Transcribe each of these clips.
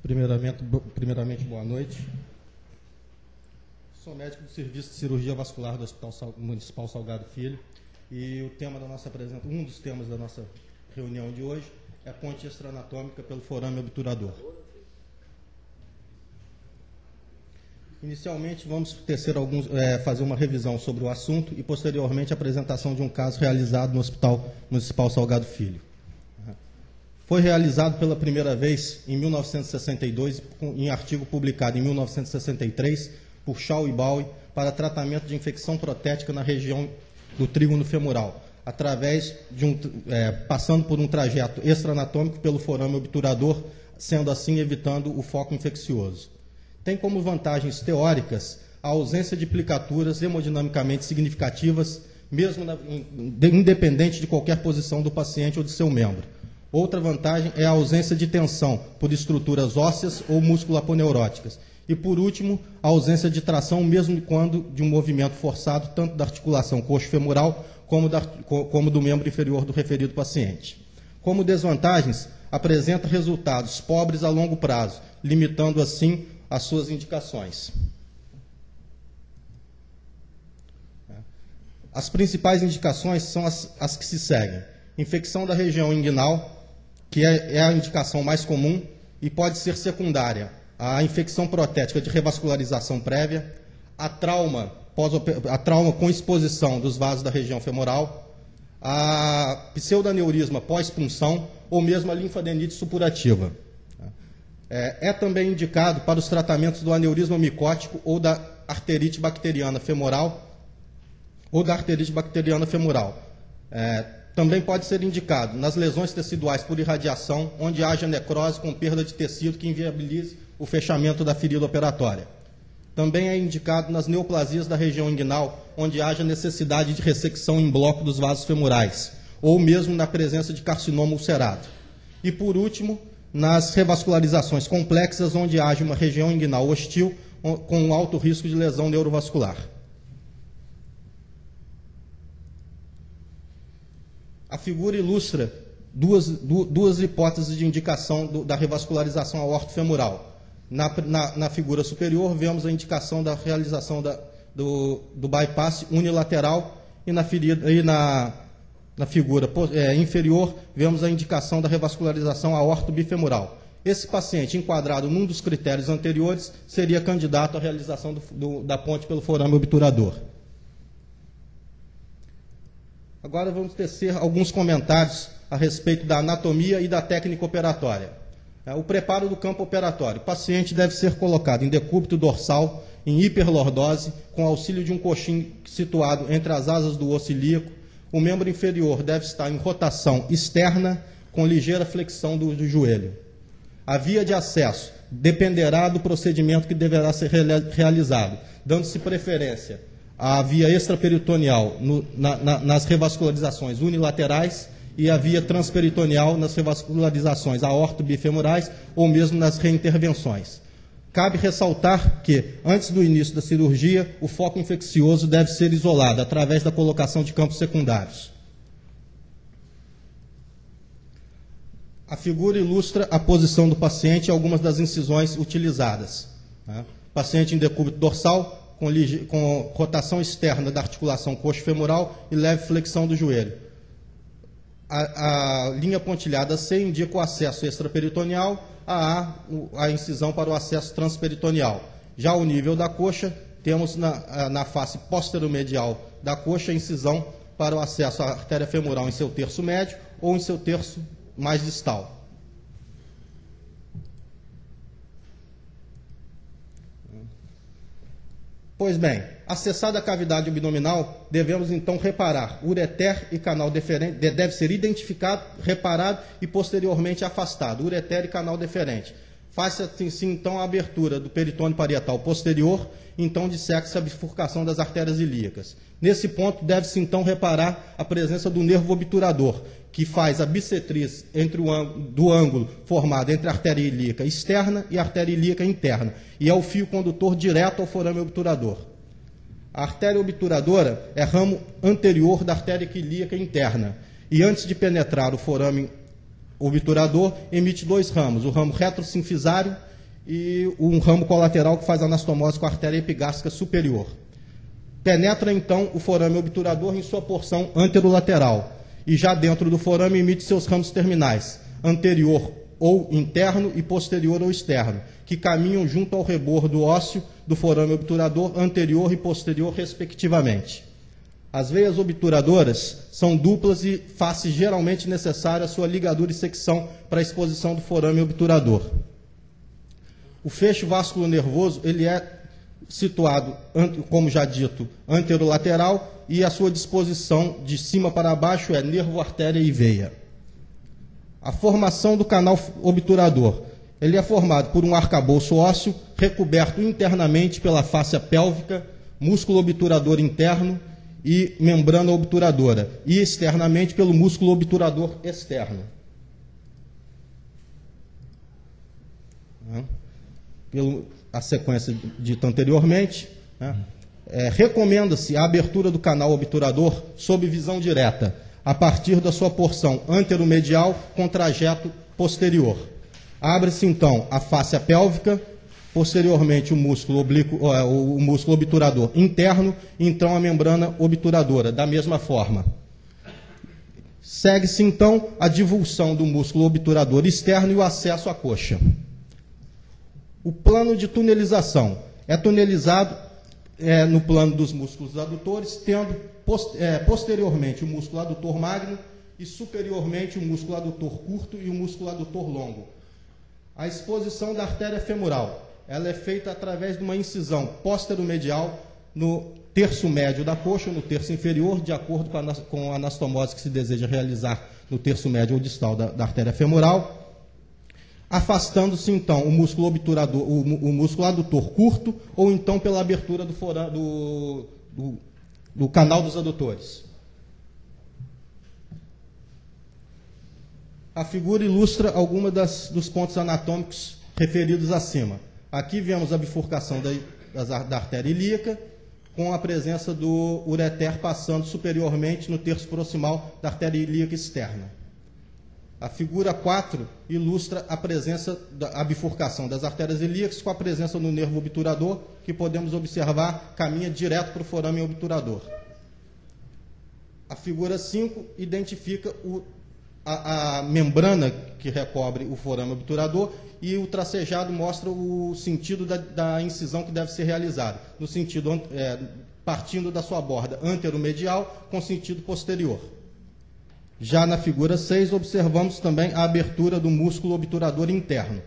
Primeiramente, boa noite. Sou médico do Serviço de Cirurgia Vascular do Hospital Municipal Salgado Filho e o tema da nossa um dos temas da nossa reunião de hoje é a ponte extraanatômica pelo forame obturador. Inicialmente, vamos fazer uma revisão sobre o assunto e, posteriormente, a apresentação de um caso realizado no Hospital Municipal Salgado Filho. Foi realizado pela primeira vez em 1962, em artigo publicado em 1963, por Shaw e Bowie, para tratamento de infecção protética na região do trígono femoral, através de passando por um trajeto extraanatômico pelo forame obturador, sendo assim evitando o foco infeccioso. Tem como vantagens teóricas a ausência de plicaturas hemodinamicamente significativas, mesmo independente de qualquer posição do paciente ou de seu membro. Outra vantagem é a ausência de tensão por estruturas ósseas ou musculoaponeuróticas. E, por último, a ausência de tração, mesmo quando de um movimento forçado, tanto da articulação coxo-femoral como do membro inferior do referido paciente. Como desvantagens, apresenta resultados pobres a longo prazo, limitando, assim, as suas indicações. As principais indicações são as que se seguem. Infecção da região inguinal, que é a indicação mais comum e pode ser secundária. A infecção protética de revascularização prévia, a trauma com exposição dos vasos da região femoral, a pseudaneurisma pós-punção ou mesmo a linfadenite supurativa. É também indicado para os tratamentos do aneurisma micótico ou da arterite bacteriana femoral também pode ser indicado nas lesões teciduais por irradiação, onde haja necrose com perda de tecido que inviabilize o fechamento da ferida operatória. Também é indicado nas neoplasias da região inguinal, onde haja necessidade de ressecção em bloco dos vasos femorais, ou mesmo na presença de carcinoma ulcerado. E, por último, nas revascularizações complexas, onde haja uma região inguinal hostil com um alto risco de lesão neurovascular. A figura ilustra duas hipóteses de indicação da revascularização aortofemoral. Na figura superior, vemos a indicação da realização do bypass unilateral e na figura inferior, vemos a indicação da revascularização aortobifemoral. Esse paciente, enquadrado num dos critérios anteriores, seria candidato à realização da ponte pelo forame obturador. Agora vamos tecer alguns comentários a respeito da anatomia e da técnica operatória. O preparo do campo operatório. O paciente deve ser colocado em decúbito dorsal, em hiperlordose, com auxílio de um coxim situado entre as asas do osso ilíaco. O membro inferior deve estar em rotação externa, com ligeira flexão do joelho. A via de acesso dependerá do procedimento que deverá ser realizado, dando-se preferência à via extraperitoneal nas revascularizações unilaterais e a via transperitoneal nas revascularizações aortobifemorais ou mesmo nas reintervenções. Cabe ressaltar que, antes do início da cirurgia, o foco infeccioso deve ser isolado através da colocação de campos secundários. A figura ilustra a posição do paciente e algumas das incisões utilizadas. Paciente em decúbito dorsal, com rotação externa da articulação coxo-femoral e leve flexão do joelho. A linha pontilhada C indica o acesso extraperitoneal, a incisão para o acesso transperitoneal. Já ao nível da coxa, temos na face posteromedial da coxa a incisão para o acesso à artéria femoral em seu terço médio ou em seu terço mais distal. Pois bem, acessada a cavidade abdominal, devemos então reparar. O ureter e canal deferente deve ser identificado, reparado e posteriormente afastado. Ureter e canal deferente. Faz-se assim, então, a abertura do peritônio parietal posterior, então disseca-se a bifurcação das artérias ilíacas. Nesse ponto, deve-se então reparar a presença do nervo obturador, que faz a bissetriz do ângulo formado entre a artéria ilíaca externa e a artéria ilíaca interna, e é o fio condutor direto ao forame obturador. A artéria obturadora é ramo anterior da artéria ilíaca interna, e antes de penetrar o forame obturador, emite 2 ramos, o ramo retrosinfisário e um ramo colateral que faz anastomose com a artéria epigástrica superior. Penetra, então, o forame obturador em sua porção anterolateral e já dentro do forame emite seus ramos terminais, anterior ou interno e posterior ou externo, que caminham junto ao rebordo ósseo do forame obturador anterior e posterior, respectivamente. As veias obturadoras são duplas e faz-se geralmente necessária a sua ligadura e secção para a exposição do forame obturador. O feixe vasculonervoso ele é situado, como já dito, anterolateral e a sua disposição de cima para baixo é nervo, artéria e veia. A formação do canal obturador. Ele é formado por um arcabouço ósseo recoberto internamente pela fáscia pélvica, músculo obturador interno e membrana obturadora, e externamente pelo músculo obturador externo. A sequência dita anteriormente, recomenda-se a abertura do canal obturador sob visão direta, a partir da sua porção anteromedial com trajeto posterior. Abre-se, então, a fáscia pélvica, posteriormente o músculo obturador interno, e então a membrana obturadora, da mesma forma. Segue-se, então, a divulsão do músculo obturador externo e o acesso à coxa. O plano de tunelização é tunelizado no plano dos músculos adutores, tendo posteriormente o músculo adutor magno e superiormente o músculo adutor curto e o músculo adutor longo. A exposição da artéria femoral ela é feita através de uma incisão posteromedial no terço médio da coxa ou no terço inferior, de acordo com a anastomose que se deseja realizar no terço médio ou distal da artéria femoral, afastando-se então o músculo obturador, o músculo adutor curto, ou então pela abertura do canal dos adutores. A figura ilustra alguns dos pontos anatômicos referidos acima. Aqui vemos a bifurcação da artéria ilíaca, com a presença do ureter passando superiormente no terço proximal da artéria ilíaca externa. A figura 4 ilustra a bifurcação das artérias ilíacas com a presença do nervo obturador, que podemos observar caminha direto para o forame obturador. A figura 5 identifica a membrana que recobre o forame obturador e o tracejado mostra o sentido da incisão que deve ser realizada, no sentido partindo da sua borda anteromedial com sentido posterior. Já na figura 6, observamos também a abertura do músculo obturador interno.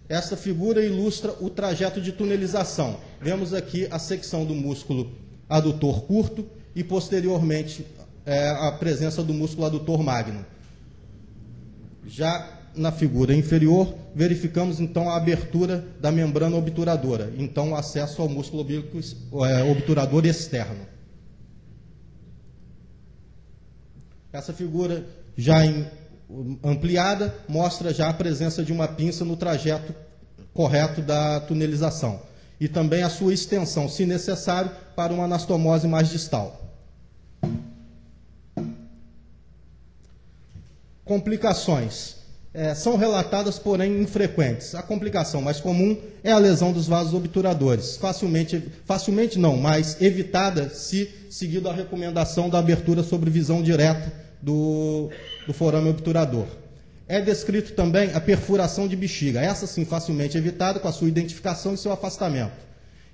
Essa figura ilustra o trajeto de tunelização. Vemos aqui a secção do músculo adutor curto e, posteriormente, a presença do músculo adutor magno. Já na figura inferior, verificamos, então, a abertura da membrana obturadora, então, o acesso ao músculo obturador externo. Essa figura, já ampliada, mostra já a presença de uma pinça no trajeto correto da tunelização e também a sua extensão, se necessário, para uma anastomose mais distal. Complicações. São relatadas, porém, infrequentes. A complicação mais comum é a lesão dos vasos obturadores, facilmente não, mas evitada se seguido a recomendação da abertura sobre visão direta do forame obturador. É descrito também a perfuração de bexiga, essa sim facilmente evitada com a sua identificação e seu afastamento.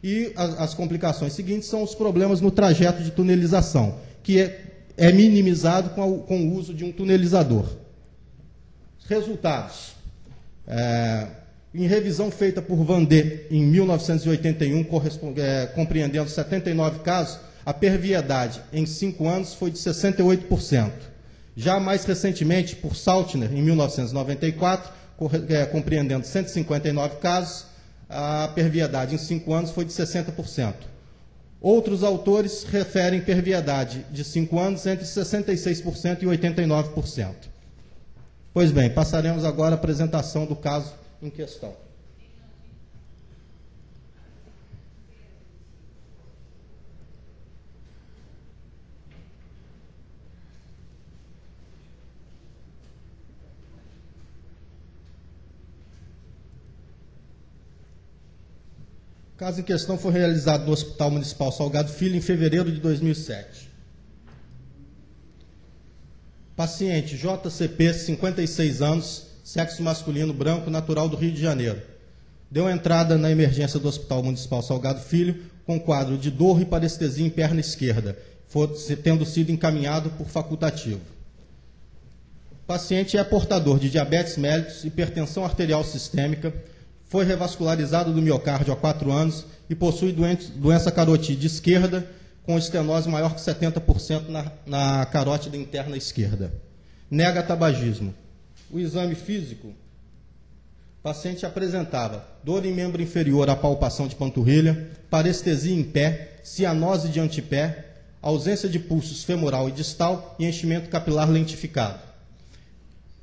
E as complicações seguintes são os problemas no trajeto de tunelização, que é minimizado com o uso de um tunelizador. Resultados. Em revisão feita por Van D em 1981, compreendendo 79 casos, a perviedade em 5 anos foi de 68%. Já mais recentemente, por Saltner, em 1994, compreendendo 159 casos, a perviedade em 5 anos foi de 60%. Outros autores referem perviedade de 5 anos entre 66% e 89%. Pois bem, passaremos agora à apresentação do caso em questão. O caso em questão foi realizado no Hospital Municipal Salgado Filho em fevereiro de 2007. Paciente JCP, 56 anos, sexo masculino, branco, natural do Rio de Janeiro. Deu entrada na emergência do Hospital Municipal Salgado Filho com quadro de dor e parestesia em perna esquerda, tendo sido encaminhado por facultativo. O paciente é portador de diabetes mellitus, hipertensão arterial sistêmica, foi revascularizado do miocárdio há 4 anos e possui doença carotídea esquerda com estenose maior que 70% na carótida interna esquerda. Nega tabagismo. O exame físico, o paciente apresentava dor em membro inferior à palpação de panturrilha, parestesia em pé, cianose de antepé, ausência de pulsos femoral e distal e enchimento capilar lentificado.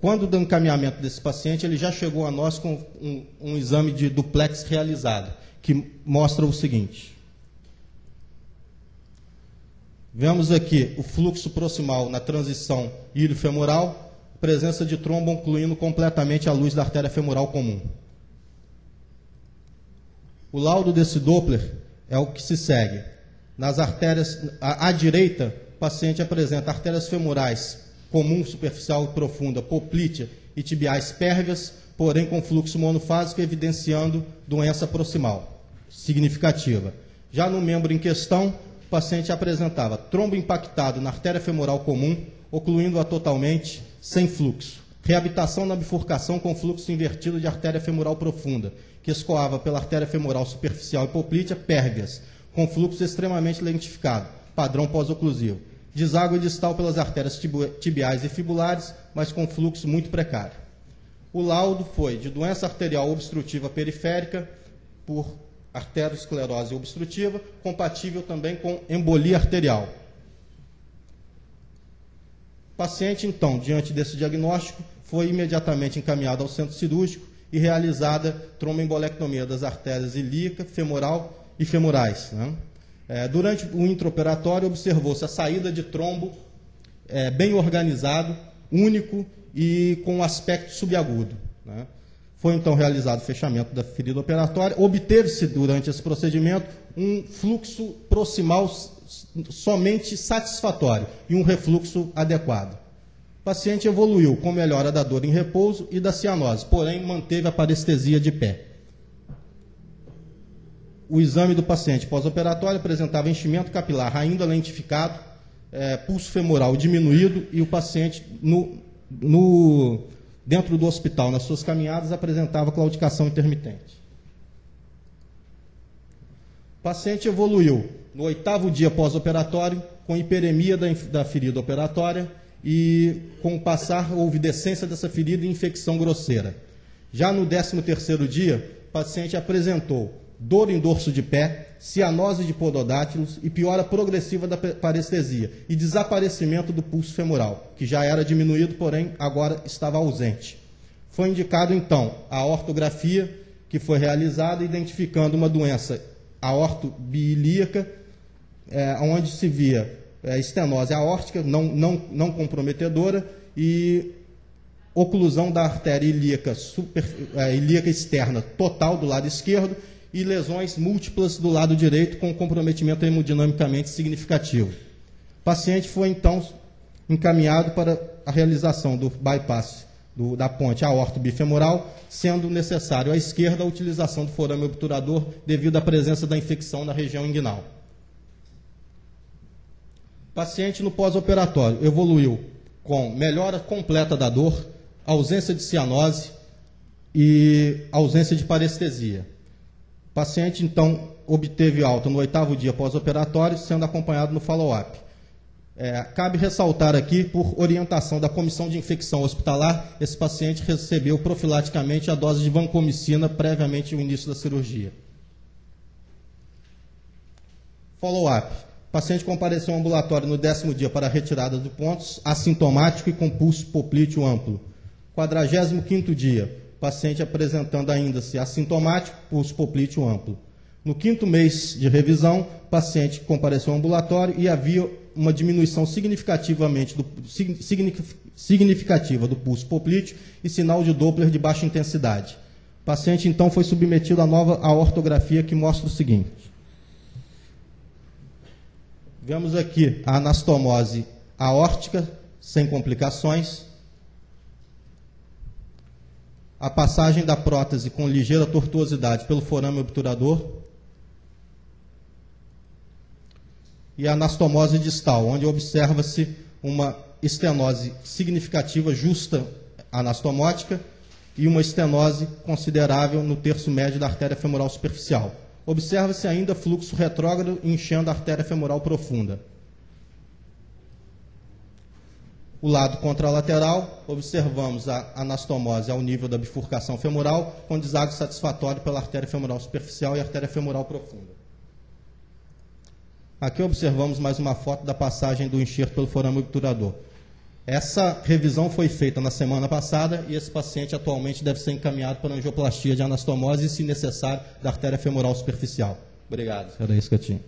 Quando do encaminhamento desse paciente, ele já chegou a nós com um exame de duplex realizado, que mostra o seguinte. Vemos aqui o fluxo proximal na transição ilho-femoral, presença de trombo ocluindo completamente a luz da artéria femoral comum. O laudo desse Doppler é o que se segue. Nas artérias, à direita, o paciente apresenta artérias femorais comum, superficial e profunda, poplítea e tibiais pérvias, porém com fluxo monofásico, evidenciando doença proximal significativa. Já no membro em questão, o paciente apresentava trombo impactado na artéria femoral comum, ocluindo-a totalmente, sem fluxo. Reabitação na bifurcação com fluxo invertido de artéria femoral profunda, que escoava pela artéria femoral superficial e poplítea, pérvias, com fluxo extremamente lentificado, padrão pós-oclusivo. Deságue distal pelas artérias tibiais e fibulares, mas com fluxo muito precário. O laudo foi de doença arterial obstrutiva periférica por arteriosclerose obstrutiva, compatível também com embolia arterial. O paciente, então, diante desse diagnóstico, foi imediatamente encaminhado ao centro cirúrgico e realizada tromboembolectomia das artérias ilíaca, femoral e femorais, né? Durante o intraoperatório, observou-se a saída de trombo bem organizado, único e com aspecto subagudo, né? Foi então realizado o fechamento da ferida operatória. Obteve-se durante esse procedimento um fluxo proximal somente satisfatório e um refluxo adequado. O paciente evoluiu com melhora da dor em repouso e da cianose, porém manteve a parestesia de pé. O exame do paciente pós-operatório apresentava enchimento capilar ainda lentificado, pulso femoral diminuído e o paciente, dentro do hospital, nas suas caminhadas, apresentava claudicação intermitente. O paciente evoluiu no 8º dia pós-operatório com hiperemia da ferida operatória e, com o passar, houve descência dessa ferida e infecção grosseira. Já no 13º dia, o paciente apresentou dor em dorso de pé, cianose de pododátilos e piora progressiva da parestesia e desaparecimento do pulso femoral, que já era diminuído, porém agora estava ausente. Foi indicado então a aortografia, que foi realizada identificando uma doença aortobiilíaca, onde se via estenose aórtica não comprometedora e oclusão da artéria ilíaca, ilíaca externa total do lado esquerdo e lesões múltiplas do lado direito com comprometimento hemodinamicamente significativo. O paciente foi, então, encaminhado para a realização do bypass da ponte aorto-bifemoral, sendo necessário à esquerda a utilização do forame obturador devido à presença da infecção na região inguinal. O paciente no pós-operatório evoluiu com melhora completa da dor, ausência de cianose e ausência de parestesia. O paciente, então, obteve alta no 8º dia pós-operatório, sendo acompanhado no follow-up. Cabe ressaltar aqui, por orientação da Comissão de Infecção Hospitalar, esse paciente recebeu profilaticamente a dose de vancomicina previamente ao início da cirurgia. Follow-up. O paciente compareceu ao ambulatório no 10º dia para a retirada de pontos, assintomático e com pulso poplíteo amplo. 45º dia. Paciente apresentando ainda-se assintomático, pulso poplíteo amplo. No 5º mês de revisão, o paciente compareceu ao ambulatório e havia uma diminuição significativa do pulso poplíteo e sinal de Doppler de baixa intensidade. O paciente, então, foi submetido à nova aortografia, que mostra o seguinte. Vemos aqui a anastomose aórtica, sem complicações. A passagem da prótese com ligeira tortuosidade pelo forame obturador. E a anastomose distal, onde observa-se uma estenose significativa, justa anastomótica, e uma estenose considerável no terço médio da artéria femoral superficial. Observa-se ainda fluxo retrógrado enchendo a artéria femoral profunda. O lado contralateral, observamos a anastomose ao nível da bifurcação femoral, com deságio satisfatório pela artéria femoral superficial e artéria femoral profunda. Aqui observamos mais uma foto da passagem do enxerto pelo forame obturador. Essa revisão foi feita na semana passada e esse paciente atualmente deve ser encaminhado para angioplastia de anastomose e, se necessário, da artéria femoral superficial. Obrigado. Era isso que eu tinha.